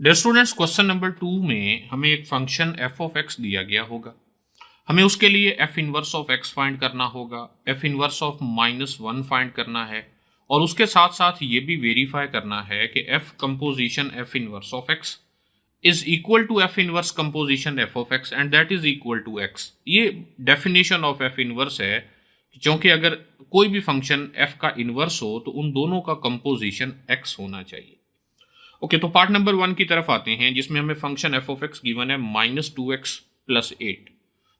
Dear students, question number 2 में हमें एक फंक्शन f ऑफ x दिया गया होगा। हमें उसके लिए f inverse of x find करना होगा, f इनवर्स ऑफ -1 फाइंड करना है और उसके साथ साथ ये भी वेरीफाई करना है कि f composition f inverse of x is equal to f inverse composition f of x and that is equal to x। ये डेफिनेशन ऑफ f इनवर्स है, क्योंकि अगर कोई भी फंक्शन f का इनवर्स हो तो उन दोनों का कंपोजिशन x होना चाहिए। ओके, तो पार्ट नंबर 1 की तरफ आते हैं, जिसमें हमें function f of x given है -2x + 8।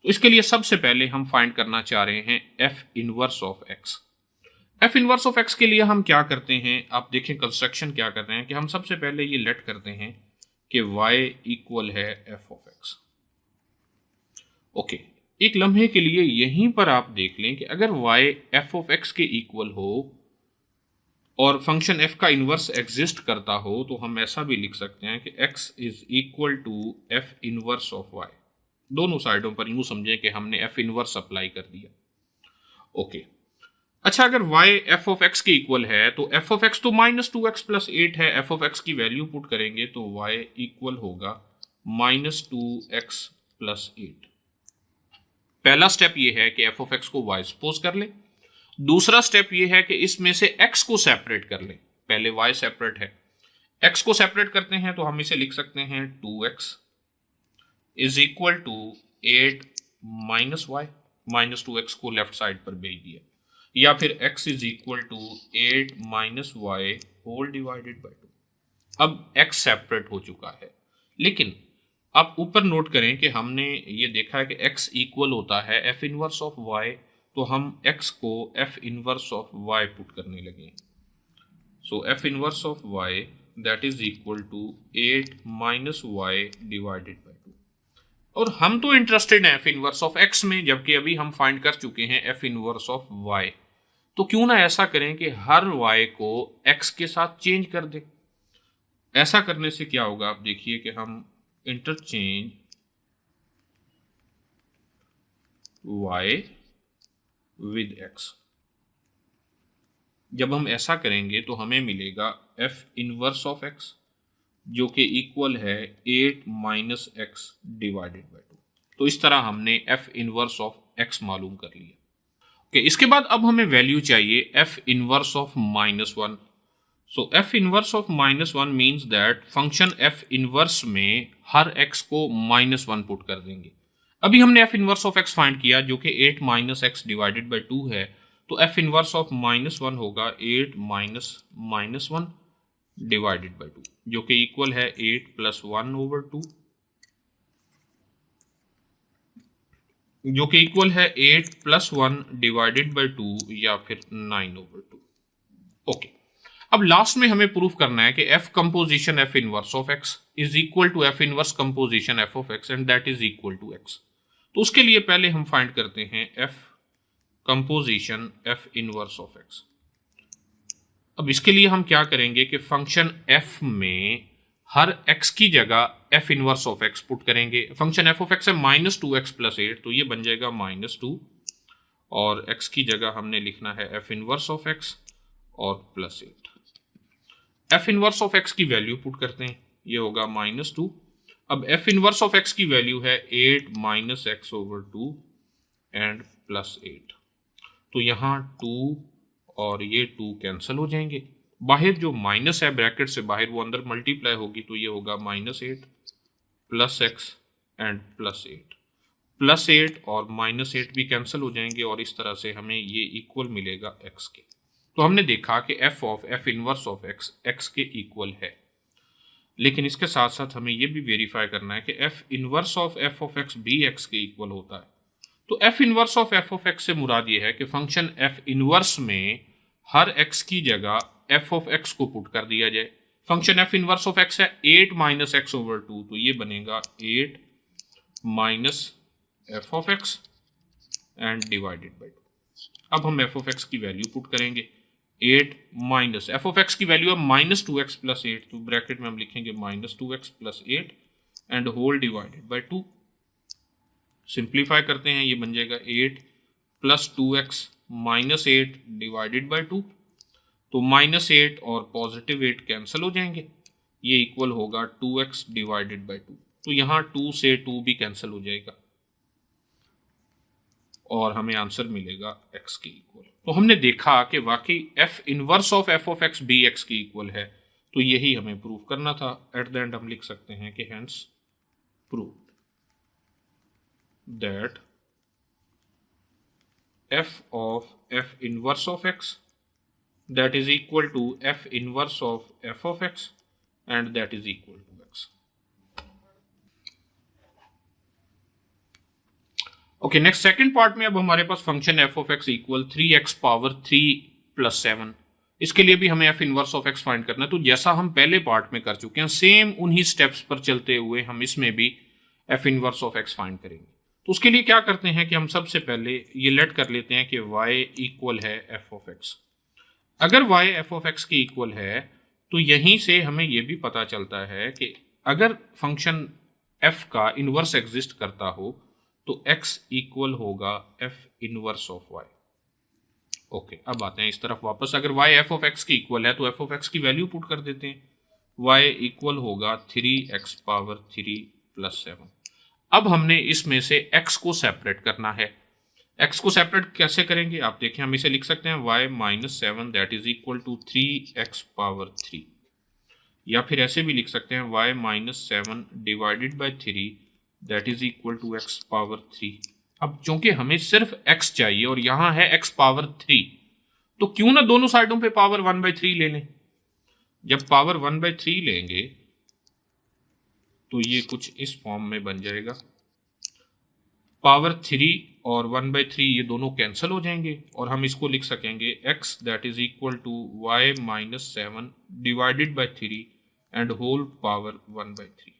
तो इसके लिए सबसे पहले हम फाइंड करना चाह रहे हैं f inverse of x। f inverse of x के लिए हम क्या करते हैं, आप देखें कंस्ट्रक्शन क्या कर रहे हैं कि हम सबसे पहले ये लेट करते हैं कि y इक्वल है f ऑफ x। ओके, एक लम्हे के लिए यहीं पर आप देख लें कि अगर y f ऑफ x के इक्वल हो और फंक्शन f का इन्वर्स एग्जिस्ट करता हो तो हम ऐसा भी लिख सकते हैं कि x is equal to f inverse of y। दोनों साइडों पर यूं समझें कि हमने f इनवर्स अप्लाई कर दिया। ओके, अच्छा, अगर y f ऑफ x के इक्वल है तो f ऑफ x तो -2x + 8 है, f ऑफ x की वैल्यू पुट करेंगे तो y इक्वल होगा -2x + 8। पहला स्टेप ये है कि f ऑफ x को y सपोज कर ले। दूसरा स्टेप ये है कि इसमें से x को सेपरेट कर लें। पहले y सेपरेट है, x को सेपरेट करते हैं तो हम इसे लिख सकते हैं 2x is equal to 8 minus y। -2x को लेफ्ट साइड पर भेज दिया, या फिर x is equal to 8 minus y whole divided by 2। अब x सेपरेट हो चुका है, लेकिन आप ऊपर नोट करें कि हमने ये देखा है कि x इक्वल होता है f इनवर्स ऑफ y, तो हम x को f inverse of y put करने लगे। So f inverse of y that is equal to 8 minus y divided by 2। और हम तो इंटरेस्टेड हैं f इनवर्स ऑफ x में, जबकि अभी हम फाइंड कर चुके हैं f इनवर्स ऑफ y। तो क्यों ना ऐसा करें कि हर y को x के साथ चेंज कर दें। ऐसा करने से क्या होगा, आप देखिए कि हम इंटरचेंज y विद x। जब हम ऐसा करेंगे तो हमें मिलेगा f इनवर्स ऑफ x जो कि इक्वल है 8 माइनस x डिवाइडेड बाई 2। तो इस तरह हमने f इनवर्स ऑफ x मालूम कर लिया। ओके, इसके बाद अब हमें वैल्यू चाहिए f inverse of -1। So f inverse of -1 means that function f inverse में हर x को -1 पुट कर देंगे। अभी हमने f inverse of x find किया जो कि 8 माइनस x डिवाइडेड बाई 2 है, तो f इनवर्स ऑफ -1 होगा 8 माइनस 1 डिवाइडेड बाई 2 जो कि इक्वल है 8 + 1 ओवर 2, जो कि इक्वल है 8 + 1 डिवाइडेड बाई 2 या फिर 9 ओवर 2। ओके, अब लास्ट में हमें प्रूफ करना है कि f composition f inverse of x is equal to f inverse composition f of x and that is equal to x। तो उसके लिए पहले हम फाइंड करते हैं f composition f inverse of x। अब इसके लिए हम क्या करेंगे कि फंक्शन f में हर x की जगह f inverse of x put करेंगे। फंक्शन f ऑफ x है -2x + 8, तो ये बन जाएगा -2 और x की जगह हमने लिखना है f इनवर्स ऑफ x और +8। f इनवर्स ऑफ x की वैल्यू पुट करते हैं, ये होगा -2। अब f इनवर्स ऑफ x की वैल्यू है 8 माइनस x ओवर 2 एंड +8। तो यहाँ 2 और ये 2 कैंसिल हो जाएंगे। बाहर जो माइनस है ब्रैकेट से बाहर, वो अंदर मल्टीप्लाई होगी, तो ये होगा -8 प्लस x एंड +8। +8 और -8 भी कैंसिल हो जाएंगे और इस तरह से हमें ये इक्वल मिलेगा x के। तो हमने देखा कि f इनवर्स ऑफ x के इक्वल है, लेकिन इसके साथ साथ हमें ये भी वेरीफाई करना है कि f inverse of f of x भी x के इक्वल होता है। तो f inverse of f of x से मुराद ये है कि फंक्शन f इनवर्स में हर x की जगह f ऑफ x को पुट कर दिया जाए। Function f inverse of x है 8 माइनस x ओवर 2, तो ये बनेगा 8 minus f of x and divided by 2। अब हम f ऑफ x की वैल्यू पुट करेंगे, 8 माइनस f ऑफ x की वैल्यू है -2x + 8, तो ब्रैकेट में हम लिखेंगे -2x + 8 and whole divided by 2। Simplify करते हैं, ये बन जाएगा 8 + 2x - 8 डिवाइडेड बाई 2। तो -8 और +8 कैंसिल हो जाएंगे, ये इक्वल होगा 2x डिवाइडेड बाई 2। तो यहाँ 2 से 2 भी कैंसिल हो जाएगा और हमें आंसर मिलेगा x के इक्वल। तो हमने देखा कि वाकई f inverse of f of x भी x के इक्वल है, तो यही हमें प्रूव करना था। एट द एंड हम लिख सकते हैं कि hence proved that f of f inverse of x that is equal to f inverse of f of x and that is equal to x. Okay, next second part में अब हमारे पास function f of x equal 3x power 3 plus 7। इसके लिए भी हमें f inverse of x find करना है। तो जैसा हम पहले पार्ट में कर चुके हैं, सेम उन्हीं स्टेप्स पर चलते हुए हम इसमें भी f inverse of x find करेंगे। तो उसके लिए क्या करते हैं कि हम सबसे पहले ये लेट कर लेते हैं कि y इक्वल है f ऑफ x। अगर y f ऑफ x के इक्वल है तो यहीं से हमें ये भी पता चलता है कि अगर फंक्शन f का इनवर्स एग्जिस्ट करता हो तो x इक्वल होगा f inverse of y। Okay, अब आते हैं इस तरफ वापस। अगर y f ऑफ x की इक्वल है तो f ऑफ x की वैल्यू पुट कर देते हैं। y इक्वल होगा 3x पावर 3 प्लस 7। अब हमने इसमें से x को सेपरेट करना है। x को सेपरेट कैसे करेंगे आप देखें, हम इसे लिख सकते हैं y minus 7 that is equal to 3x power 3, या फिर ऐसे भी लिख सकते हैं y minus 7 divided by 3 that is equal to x power 3। अब चूंकि हमें सिर्फ x चाहिए और यहाँ है x पावर 3, तो क्यों ना दोनों साइडों पे पावर 1/3 ले लें। जब पावर 1/3 लेंगे तो ये कुछ इस फॉर्म में बन जाएगा। पावर 3 और 1/3 ये दोनों कैंसिल हो जाएंगे और हम इसको लिख सकेंगे x that is equal to y minus 7 divided by 3 and whole power 1/3।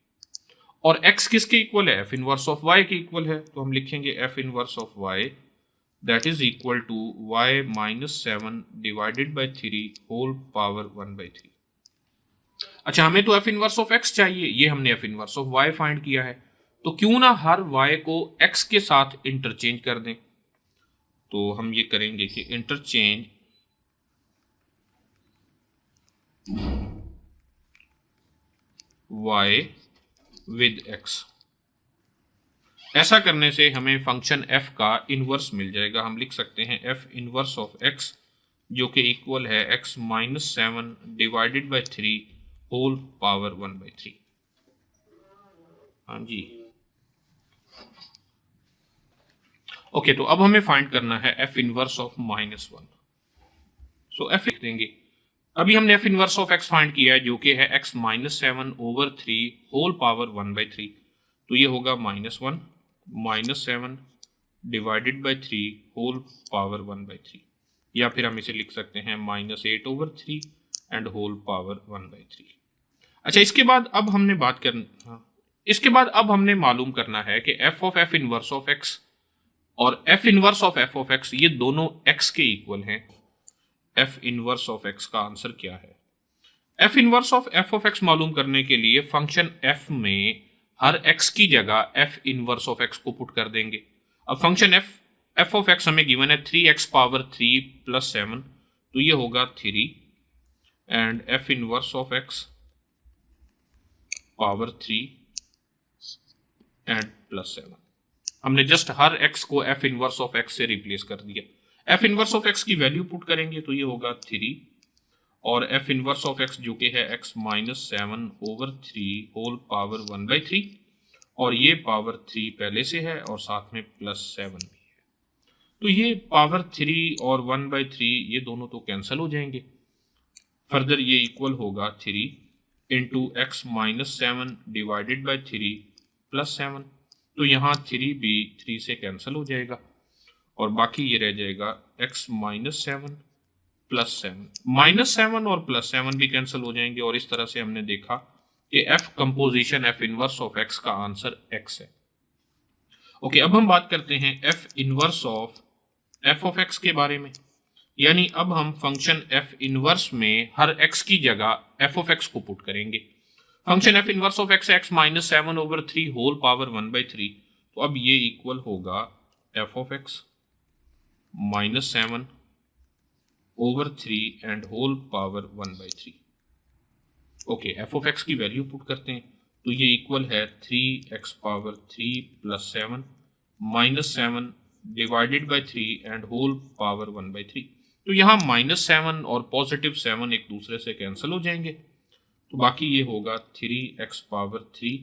और x किसके इक्वल है, f इनवर्स ऑफ y के इक्वल है, तो हम लिखेंगे f inverse of y that is equal to y minus 7 divided by 3 whole power 1/3। अच्छा, हमें तो f इनवर्स ऑफ x चाहिए, ये हमने f inverse of y find किया है, तो क्यों ना हर y को x के साथ इंटरचेंज कर दें। तो हम ये करेंगे कि इंटरचेंज y विद x। ऐसा करने से हमें फंक्शन f का इनवर्स मिल जाएगा। हम लिख सकते हैं f इनवर्स ऑफ x जो कि इक्वल है x minus 7 divided by 3 whole power 1/3। हाँ जी, ओके, तो अब हमें फाइंड करना है f inverse of -1। So f लिख देंगे। अभी हमने f inverse of x find किया है जो कि है x minus 7 over 3 whole power 1/3। तो ये होगा -1 minus 7 divided by 3 whole power 1/3, या फिर हम इसे लिख सकते हैं -8 ओवर 3 एंड होल पावर 1/3। अच्छा, इसके बाद अब हमने मालूम करना है कि f of f inverse of x और f inverse of f of x ये दोनों x के इक्वल हैं। f इनवर्स ऑफ x का आंसर क्या है? f inverse of f of x मालूम करने के लिए फंक्शन f में हर x की जगह f इनवर्स ऑफ x को पुट कर देंगे। अब फंक्शन f ऑफ x हमें गिवन है 3x पावर 3 प्लस 7, तो ये होगा 3 and f inverse of x power 3 and plus 7। हमने जस्ट हर x को f इनवर्स ऑफ x से रिप्लेस कर दिया। f इनवर्स ऑफ x की वैल्यू पुट करेंगे तो ये होगा 3 और f इनवर्स ऑफ x जो कि है x minus 7 over 3 whole power 1/3, और ये पावर 3 पहले से है और साथ में प्लस 7 भी है। तो ये पावर 3 और 1/3 ये दोनों तो कैंसिल हो जाएंगे। फर्दर ये इक्वल होगा 3 into x minus 7 divided by 3 plus 7। तो यहाँ 3 भी 3 से कैंसिल हो जाएगा और बाकी ये रह जाएगा x माइनस 7 प्लस 7। माइनस 7 और प्लस 7 भी कैंसिल हो जाएंगे और इस तरह से हमने देखा कि f composition f inverse of x का आंसर x है। ओके, अब हम बात करते हैं f inverse of f of x के बारे में। यानी अब हम फंक्शन f इनवर्स में हर x की जगह f ऑफ x को पुट करेंगे। Function f inverse of x x minus 7 over 3 whole power 1/3, तो अब ये इक्वल होगा f of x minus 7 over 3 and whole power 1/3। Okay, F of X की वैल्यू पुट करते हैं, तो ये इक्वल है 3x power 3 plus 7 minus 7 divided by 3 and whole power 1/3। तो यहाँ -7 और +7 एक दूसरे से कैंसिल हो जाएंगे, तो बाकी ये होगा 3x power 3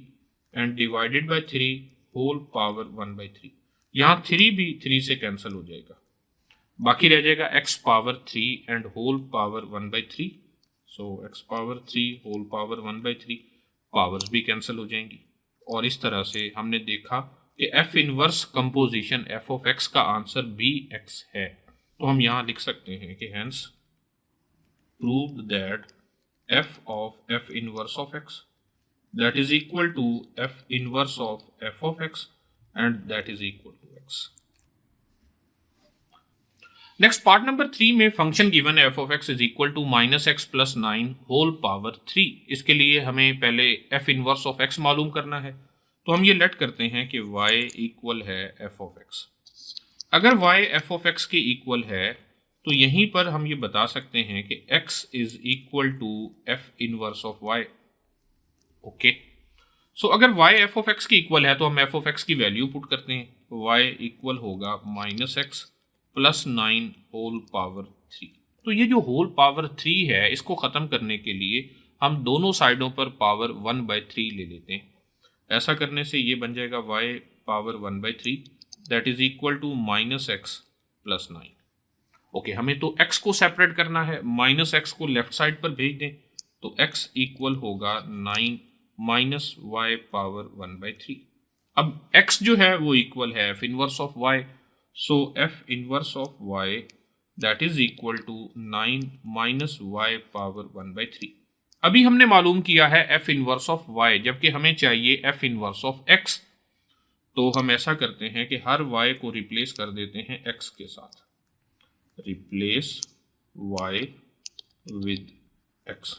and divided by 3 whole power 1/3। यहाँ 3 भी 3 से कैंसिल हो जाएगा, बाकी रह जाएगा x power 3 and whole power 1/3। So x power 3 whole power 1/3, powers भी कैंसिल हो जाएंगी। और इस तरह से हमने देखा कि f inverse composition f of x का आंसर bx है। तो हम यहाँ लिख सकते हैं कि hence proved that f of f inverse of x that is equal to f inverse of f of x and that is equal to x। Next part number 3 में फंक्शन गिवन है f of x is equal to -x plus 9 whole power 3। इसके लिए हमें पहले f inverse of x मालूम करना है, तो हम ये लेट करते हैं कि y इक्वल है f of x। अगर y f of x के इक्वल है तो यहीं पर हम ये बता सकते हैं कि x is equal to f inverse of y। Okay, so अगर y f of x के इक्वल है तो हम f of x की वैल्यू पुट करते हैं, y इक्वल होगा -x प्लस 9 होल पावर 3। तो ये जो होल पावर 3 है, इसको ख़त्म करने के लिए हम दोनों साइडों पर पावर 1/3 ले लेते हैं। ऐसा करने से ये बन जाएगा y power 1/3 that is equal to -x plus 9। Okay, हमें तो x को सेपरेट करना है, -x को लेफ्ट साइड पर भेज दें, तो x इक्वल होगा 9 माइनस y पावर 1/3। अब x जो है वो इक्वल है f inverse of y, so f inverse of y that is equal to 9 minus y power 1/3। अभी हमने मालूम किया है f inverse of y, जबकि हमें चाहिए f inverse of x। तो हम ऐसा करते हैं कि हर y को रिप्लेस कर देते हैं x के साथ, रिप्लेस y with x।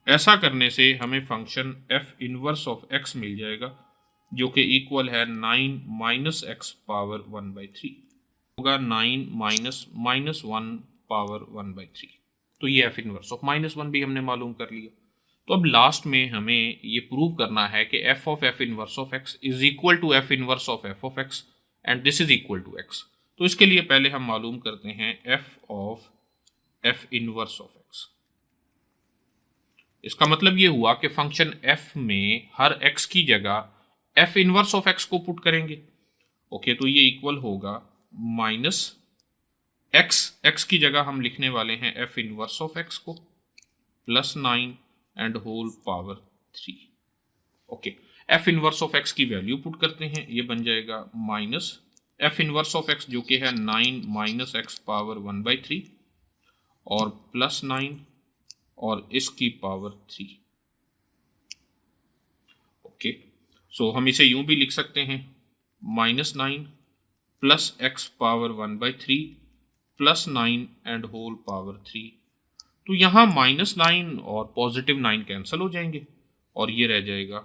ऐसा करने से हमें function f inverse of x मिल जाएगा, जो कि इक्वल है 9 माइनस x पावर 1/3 होगा 9 माइनस 1 पावर 1/3। तो ये f इनवर्स ऑफ -1 भी हमने मालूम कर लिया। तो अब लास्ट में हमें ये प्रूव करना है कि f of f inverse of x is equal to f inverse of f of x and this is equal to x। तो इसके लिए पहले हम मालूम करते हैं f of f inverse of x। इसका मतलब ये हुआ कि फंक्शन f में हर x की जगह f इनवर्स ऑफ x को पुट करेंगे। ओके, तो ये इक्वल होगा माइनस x की जगह हम लिखने वाले हैं f इनवर्स ऑफ x को plus 9 and whole power 3। Okay, f inverse of x की वैल्यू पुट करते हैं, ये बन जाएगा minus f inverse of x जो कि है 9 माइनस x पावर 1/3 और प्लस 9 और इसकी पावर 3। ओके, सो हम इसे यूं भी लिख सकते हैं -9 plus x power 1/3 plus 9 and whole power 3। तो यहाँ -9 और +9 कैंसिल हो जाएंगे और ये रह जाएगा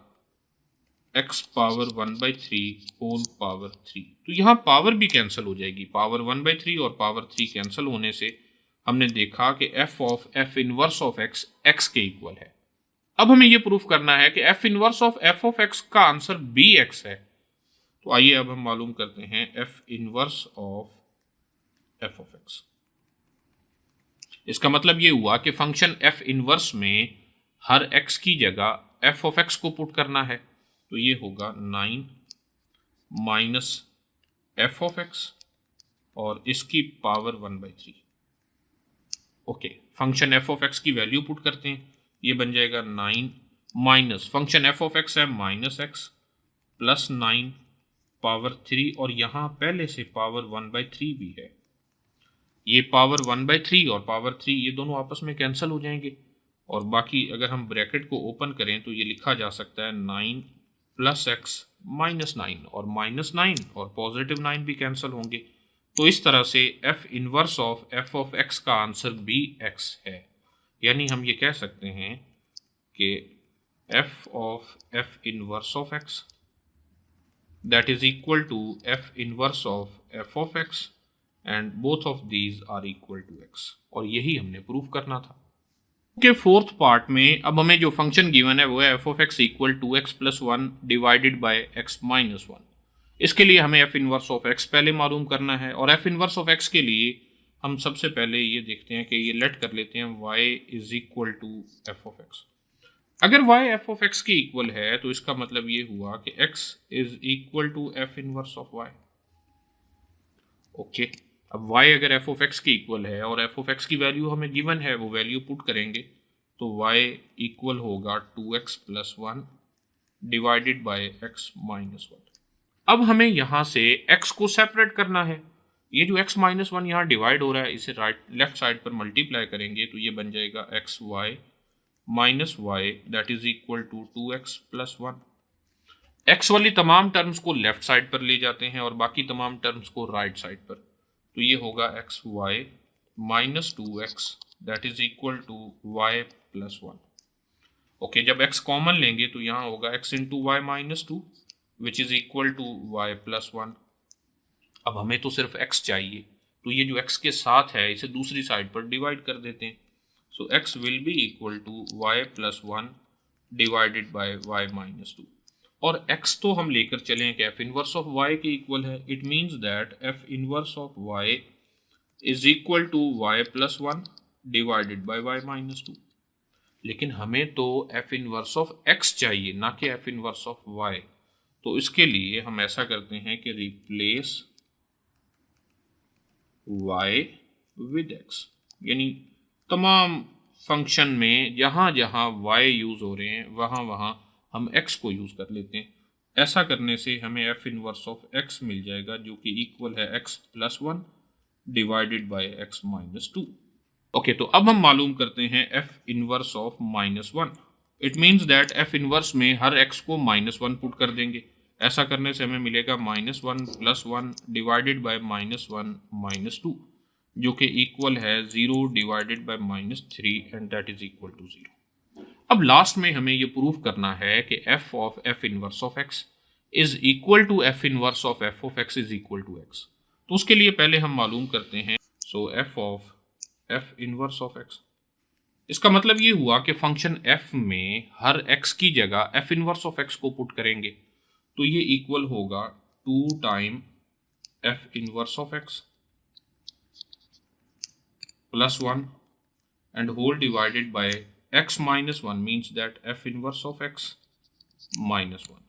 x पावर 1/3 होल पावर 3। तो यहाँ पावर भी कैंसिल हो जाएगी, पावर 1/3 और पावर 3 कैंसिल होने से हमने देखा कि f of f inverse of x x के इक्वल है। अब हमें ये प्रूफ करना है कि f inverse of f of x का आंसर bx है। तो आइए अब हम मालूम करते हैं f inverse of f of x। इसका मतलब ये हुआ कि फंक्शन f इनवर्स में हर x की जगह f ऑफ x को पुट करना है, तो ये होगा 9 माइनस f ऑफ x और इसकी power 1/3। Okay, function f of x की वैल्यू पुट करते हैं, ये बन जाएगा 9 minus function f of x है -x प्लस 9 पावर 3 और यहाँ पहले से पावर 1/3 भी है। ये पावर 1/3 और पावर 3 ये दोनों आपस में कैंसिल हो जाएंगे और बाकी अगर हम ब्रैकेट को ओपन करें तो ये लिखा जा सकता है 9 प्लस x माइनस 9 और -9 और +9 भी कैंसिल होंगे। तो इस तरह से f inverse of f of x का आंसर bx है। यानी हम ये कह सकते हैं कि f of f inverse of x that is equal to f inverse of f of x and both of these are equal to x। और यही हमने प्रूफ करना था। के फोर्थ पार्ट में अब हमें जो फंक्शन गिवन है वो है F of X equal to X plus one divided by X minus one. इसके लिए हमें एफ इनवर्स ऑफ एक्स पहले मालूम करना है, और एफ इनवर्स ऑफ एक्स के लिए हम सबसे पहले ये देखते हैं कि ये लेट कर लेते हैं y is equal to F of X. अगर y एफ ऑफ एक्स के इक्वल है तो इसका मतलब ये हुआ कि x is equal to F inverse of y। Okay, अब y अगर एफ ऑफ एक्स के इक्वल है और एफ ऑफ एक्स की वैल्यू हमें गिवन है, वो वैल्यू पुट करेंगे तो y इक्वल होगा 2x plus one divided by x minus one. अब हमें यहाँ से x को सेपरेट करना है। ये जो x माइनस वन यहाँ डिवाइड हो रहा है, इसे लेफ्ट साइड पर मल्टीप्लाई करेंगे तो ये बन जाएगा X Y minus Y that is equal to 2x plus one. X वाली तमाम टर्म्स को लेफ्ट साइड पर ले जाते हैं और बाकी तमाम टर्म्स को राइट साइड पर, तो ये होगा X Y minus 2x that is equal to y plus one. Okay, जब x कॉमन लेंगे तो यहाँ होगा x into Y minus two which is equal to y plus one. अब हमें तो सिर्फ x चाहिए, तो ये जो x के साथ है इसे दूसरी साइड पर डिवाइड कर देते हैं। So x will be equal to y plus one divided by y minus two, और x तो हम लेकर चलें कि f इनवर्स ऑफ y के इक्वल है। It means that f inverse of y is equal to y plus one divided by y minus two. लेकिन हमें तो f इनवर्स ऑफ x चाहिए, ना कि f इनवर्स ऑफ y। तो इसके लिए हम ऐसा करते हैं कि रिप्लेस y विद x, यानी तमाम फंक्शन में जहाँ जहाँ y यूज़ हो रहे हैं वहाँ वहाँ हम x को यूज़ कर लेते हैं। ऐसा करने से हमें f इनवर्स ऑफ x मिल जाएगा जो कि इक्वल है x plus one divided by x minus to. Okay, तो अब हम मालूम करते हैं f inverse of minus one. It means that f inverse में हर x को माइनस वन पुट कर देंगे। ऐसा करने से हमें मिलेगा minus one plus one divided bye minus one minus two, जो कि इक्वल है 0 divided by minus three and that is equal to 0। अब लास्ट में हमें ये प्रूव करना है कि f of f inverse of x is equal to f inverse of f of x is equal to x। तो उसके लिए पहले हम मालूम करते हैं so f of f inverse of x। इसका मतलब ये हुआ कि फंक्शन f में हर x की जगह f इनवर्स ऑफ x को पुट करेंगे, तो ये इक्वल होगा 2 time f inverse of x plus one and whole divided by x minus one means that f inverse of x minus one.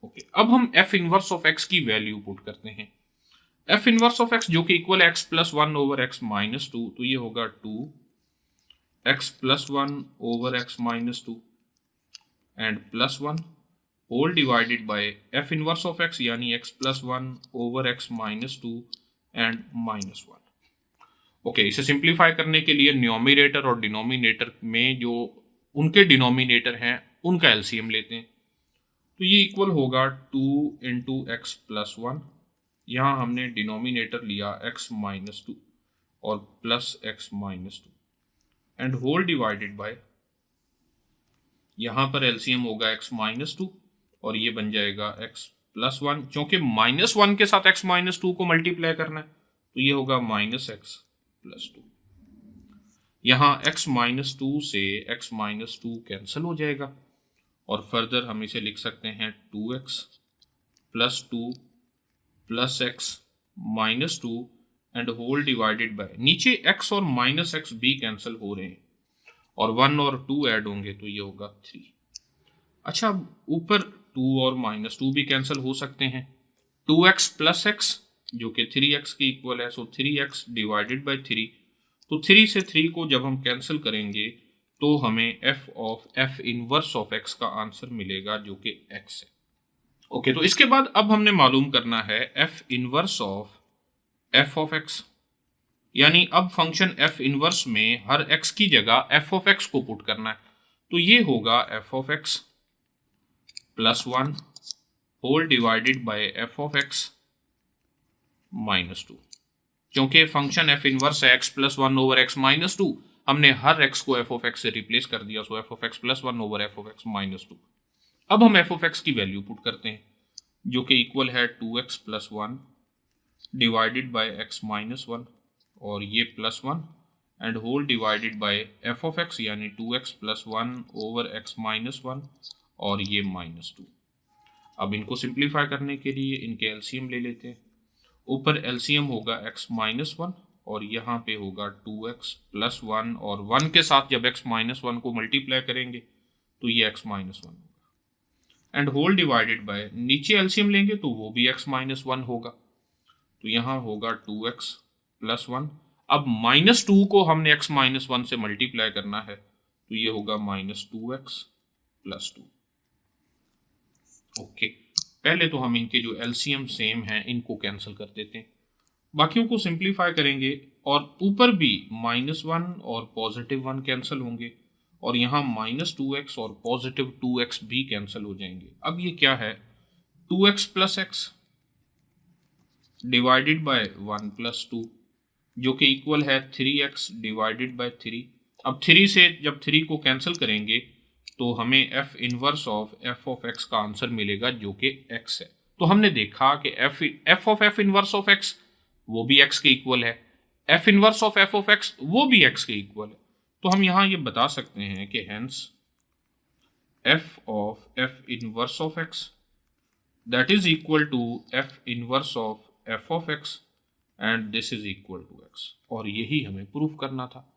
Okay, अब हम f इनवर्स ऑफ x की value put करते हैं। f inverse of x जो कि equal है x plus one over x minus two, तो ये होगा 2x plus one over x minus two and plus one whole divided by f inverse of x यानी x plus one over x minus two and minus one. Okay, इसे simplify करने के लिए numerator और denominator में जो उनके denominator हैं उनका एलसीएम लेते हैं, तो ये इक्वल होगा 2 इंटू एक्स प्लस वन। यहाँ हमने डिनोमिनेटर लिया x माइनस टू और plus x minus two and whole divided by, यहाँ पर एलसीएम होगा x माइनस टू और ये बन जाएगा x प्लस वन। क्योंकि माइनस वन के साथ x माइनस टू को मल्टीप्लाई करना है तो ये होगा माइनस एक्स प्लस टू। यहाँ x माइनस टू से x माइनस टू कैंसिल हो जाएगा और फर्दर हम इसे लिख सकते हैं 2x plus two plus x minus two and whole divided by, नीचे x और माइनस एक्स भी कैंसिल हो रहे हैं और 1 और 2 ऐड होंगे तो ये होगा 3। अच्छा, ऊपर 2 और माइनस टू भी कैंसिल हो सकते हैं। 2x प्लस x जो कि 3x के इक्वल है, सो 3x डिवाइडेड बाय 3, तो 3 से 3 को जब हम कैंसिल करेंगे तो हमें f of f inverse of x का आंसर मिलेगा जो कि x है। ओके, तो इसके बाद अब हमने मालूम करना है f inverse of f of x, यानी अब फंक्शन f इनवर्स में हर x की जगह f ऑफ x को पुट करना है, तो ये होगा f of x plus one whole divided by f of x minus two. क्योंकि फंक्शन f इनवर्स है x plus one over x minus two, हमने हर x को f ऑफ x से रिप्लेस कर दिया, so f of x plus one over f of x minus two. अब हम f ऑफ x की वैल्यू पुट करते हैं जो कि इक्वल है 2x plus one divided by x minus one और ये plus one and whole divided by f of x यानी 2x plus 1 over x minus 1 और ये -2। अब इनको सिंप्लीफाई करने के लिए इनके एलसीएम ले लेते हैं। ऊपर एलसीएम होगा x माइनस 1 और यहाँ पे होगा 2x प्लस 1 और 1 के साथ जब x माइनस 1 को मल्टीप्लाई करेंगे तो ये x माइनस 1 होगा एंड होल डिवाइडेड बाय नीचे एलसीएम लेंगे तो वो भी x माइनस 1 होगा, तो यहाँ होगा 2x प्लस 1। अब -2 को हमने x माइनस 1 से मल्टीप्लाई करना है तो ये होगा -2x प्लस 2। ओके, पहले तो हम इनके जो एलसीएम सेम हैं इनको कैंसिल कर देते हैं, बाकियों को सिंप्लीफाई करेंगे और ऊपर भी -1 और +1 कैंसिल होंगे और यहाँ -2x और +2x भी कैंसिल हो जाएंगे। अब ये क्या है, 2x plus x divided by 1 plus 2 जो कि इक्वल है 3x डिवाइडेड बाय 3। अब 3 से जब 3 को कैंसिल करेंगे तो हमें f inverse of f of x का आंसर मिलेगा जो कि x है। तो हमने देखा कि f of f inverse of x वो भी x के इक्वल है, f inverse of f of x वो भी x के इक्वल है। तो हम यहाँ ये बता सकते हैं कि hence f of f inverse of x that is equal to f inverse of f of x and this is equal to x, और यही हमें प्रूफ करना था।